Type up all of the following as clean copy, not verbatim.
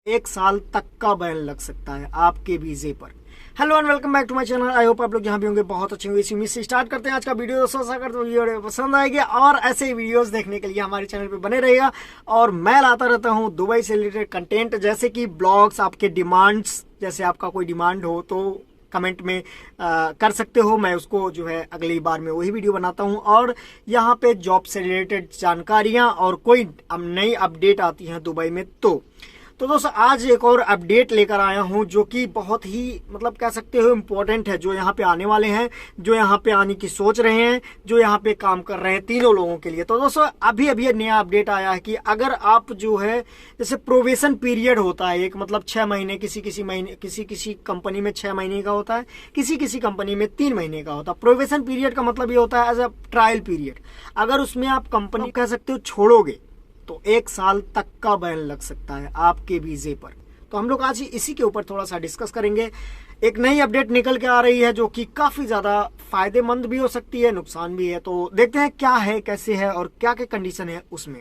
1 साल तक का बैन लग सकता है आपके वीजे पर। Hello and welcome back to my channel. I hope आप लोग जहाँ भी होंगे बहुत अच्छे होंगे। इसी उम्मीद से स्टार्ट करते हैं आज का वीडियो। दोस्तों आशा करता हूँ वीडियो पसंद आएगी और ऐसे ही वीडियोस देखने के लिए हमारे चैनल पे बने रहिएगा। और मैं लाता रहता हूँ दुबई से रिलेटेड कंटेंट, जैसे कि ब्लॉग्स, आपके डिमांड्स, जैसे आपका कोई डिमांड हो तो कमेंट में कर सकते हो। मैं उसको जो है अगली बार में वही वीडियो बनाता हूँ। और यहाँ पे जॉब से रिलेटेड जानकारियाँ और कोई नई अपडेट आती हैं दुबई में तो दोस्तों आज एक और अपडेट लेकर आया हूँ जो कि बहुत ही कह सकते हो इम्पोर्टेंट है। जो यहाँ पे आने वाले हैं, जो यहाँ पे आने की सोच रहे हैं, जो यहाँ पे काम कर रहे हैं, तीनों लोगों के लिए। तो दोस्तों अभी नया अपडेट आया है कि अगर आप जो है जैसे प्रोबेशन पीरियड होता है एक 6 महीने, किसी कंपनी में 6 महीने का होता है, किसी कंपनी में 3 महीने का होता है। प्रोबेशन पीरियड का मतलब ये होता है एज अ ट्रायल पीरियड। अगर उसमें आप कंपनी कह सकते हो छोड़ोगे तो 1 साल तक का बैन लग सकता है आपके वीजे पर। तो हम लोग आज इसी के ऊपर थोड़ा सा डिस्कस करेंगे। एक नई अपडेट निकल के आ रही है जो कि काफी ज्यादा फायदेमंद भी हो सकती है, नुकसान भी है। तो देखते हैं क्या है, कैसे है और क्या क्या कंडीशन है उसमें।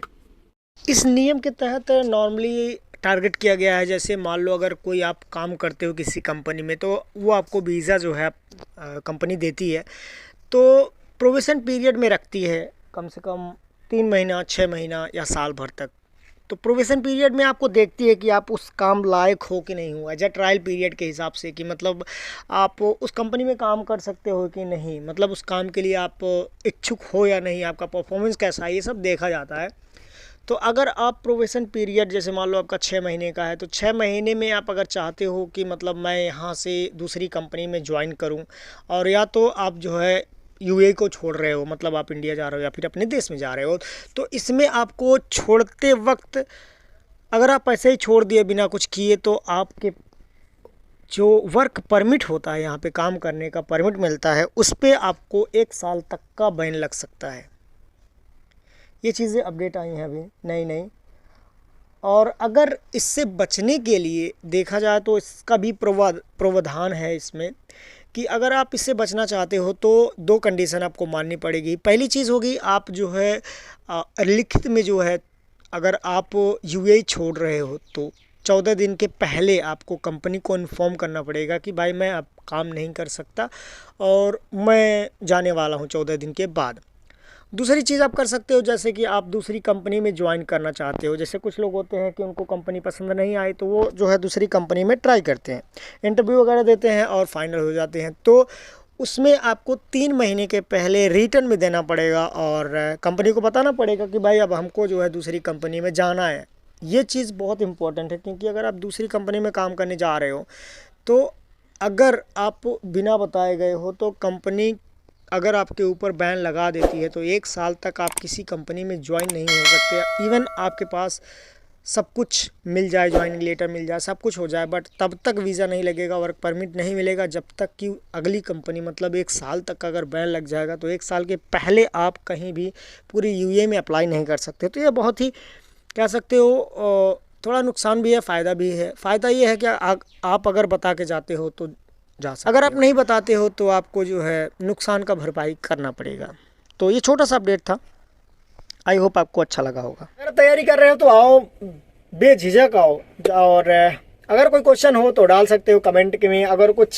इस नियम के तहत नॉर्मली टारगेट किया गया है, जैसे मान लो अगर कोई आप काम करते हो किसी कंपनी में तो वो आपको वीज़ा जो है कंपनी देती है, तो प्रोबेशन पीरियड में रखती है कम से कम 3 महीना, 6 महीना या साल भर तक। तो प्रोबेशन पीरियड में आपको देखती है कि आप उस काम लायक हो कि नहीं हुआ, या ट्रायल पीरियड के हिसाब से कि आप उस कंपनी में काम कर सकते हो कि नहीं, उस काम के लिए आप इच्छुक हो या नहीं, आपका परफॉर्मेंस कैसा है, ये सब देखा जाता है। तो अगर आप प्रोबेशन पीरियड जैसे मान लो आपका 6 महीने का है, तो 6 महीने में आप अगर चाहते हो कि मैं यहाँ से दूसरी कंपनी में ज्वाइन करूँ, और या तो आप जो है यूए को छोड़ रहे हो, आप इंडिया जा रहे हो या फिर अपने देश में जा रहे हो, तो इसमें आपको छोड़ते वक्त अगर आप ऐसे ही छोड़ दिए बिना कुछ किए तो आपके जो वर्क परमिट होता है, यहाँ पे काम करने का परमिट मिलता है, उस पर आपको 1 साल तक का बैन लग सकता है। ये चीज़ें अपडेट आई हैं अभी नई। और अगर इससे बचने के लिए देखा जाए तो इसका भी प्रावधान है इसमें कि अगर आप इससे बचना चाहते हो तो 2 कंडीशन आपको माननी पड़ेगी। पहली चीज़ होगी, आप जो है लिखित में जो है अगर आप यूएई छोड़ रहे हो तो 14 दिन के पहले आपको कंपनी को इन्फॉर्म करना पड़ेगा कि भाई मैं अब काम नहीं कर सकता और मैं जाने वाला हूँ 14 दिन के बाद। दूसरी चीज़ आप कर सकते हो, जैसे कि आप दूसरी कंपनी में ज्वाइन करना चाहते हो। जैसे कुछ लोग होते हैं कि उनको कंपनी पसंद नहीं आई तो वो जो है दूसरी कंपनी में ट्राई करते हैं, इंटरव्यू वगैरह देते हैं और फाइनल हो जाते हैं। तो उसमें आपको 3 महीने के पहले रिटर्न में देना पड़ेगा और कंपनी को बताना पड़ेगा कि भाई अब हमको जो है दूसरी कंपनी में जाना है। ये चीज़ बहुत इंपॉर्टेंट है, क्योंकि अगर आप दूसरी कंपनी में काम करने जा रहे हो तो अगर आप बिना बताए गए हो तो कंपनी अगर आपके ऊपर बैन लगा देती है तो 1 साल तक आप किसी कंपनी में ज्वाइन नहीं हो सकते। इवन आपके पास सब कुछ मिल जाए, ज्वाइनिंग लेटर मिल जाए, सब कुछ हो जाए, बट तब तक वीज़ा नहीं लगेगा, वर्क परमिट नहीं मिलेगा जब तक कि अगली कंपनी 1 साल तक अगर बैन लग जाएगा तो 1 साल के पहले आप कहीं भी पूरी यूए में अप्लाई नहीं कर सकते। तो ये बहुत ही कह सकते हो थोड़ा नुकसान भी है, फ़ायदा भी है। फ़ायदा ये है कि आप अगर बता के जाते हो तो जा सकते, अगर आप नहीं बताते हो तो आपको जो है नुकसान का भरपाई करना पड़ेगा। तो ये छोटा सा अपडेट था, आई होप आपको अच्छा लगा होगा। अगर तैयारी कर रहे हो तो आओ, बेझिझक आओ। और अगर कोई क्वेश्चन हो तो डाल सकते हो कमेंट के में। अगर कुछ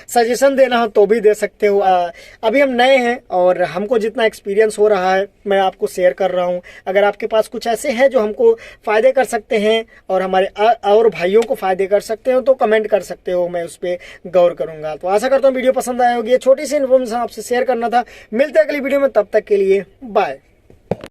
सजेशन देना हो तो भी दे सकते हो। अभी हम नए हैं और हमको जितना एक्सपीरियंस हो रहा है मैं आपको शेयर कर रहा हूँ। अगर आपके पास कुछ ऐसे हैं जो हमको फ़ायदे कर सकते हैं और हमारे और भाइयों को फ़ायदे कर सकते हो तो कमेंट कर सकते हो, मैं उस पर गौर करूँगा। तो आशा करता हूँ वीडियो पसंद आया होगी। ये छोटी सी इन्फॉर्मेशन आपसे शेयर करना था। मिलते हैं अगली वीडियो में, तब तक के लिए बाय।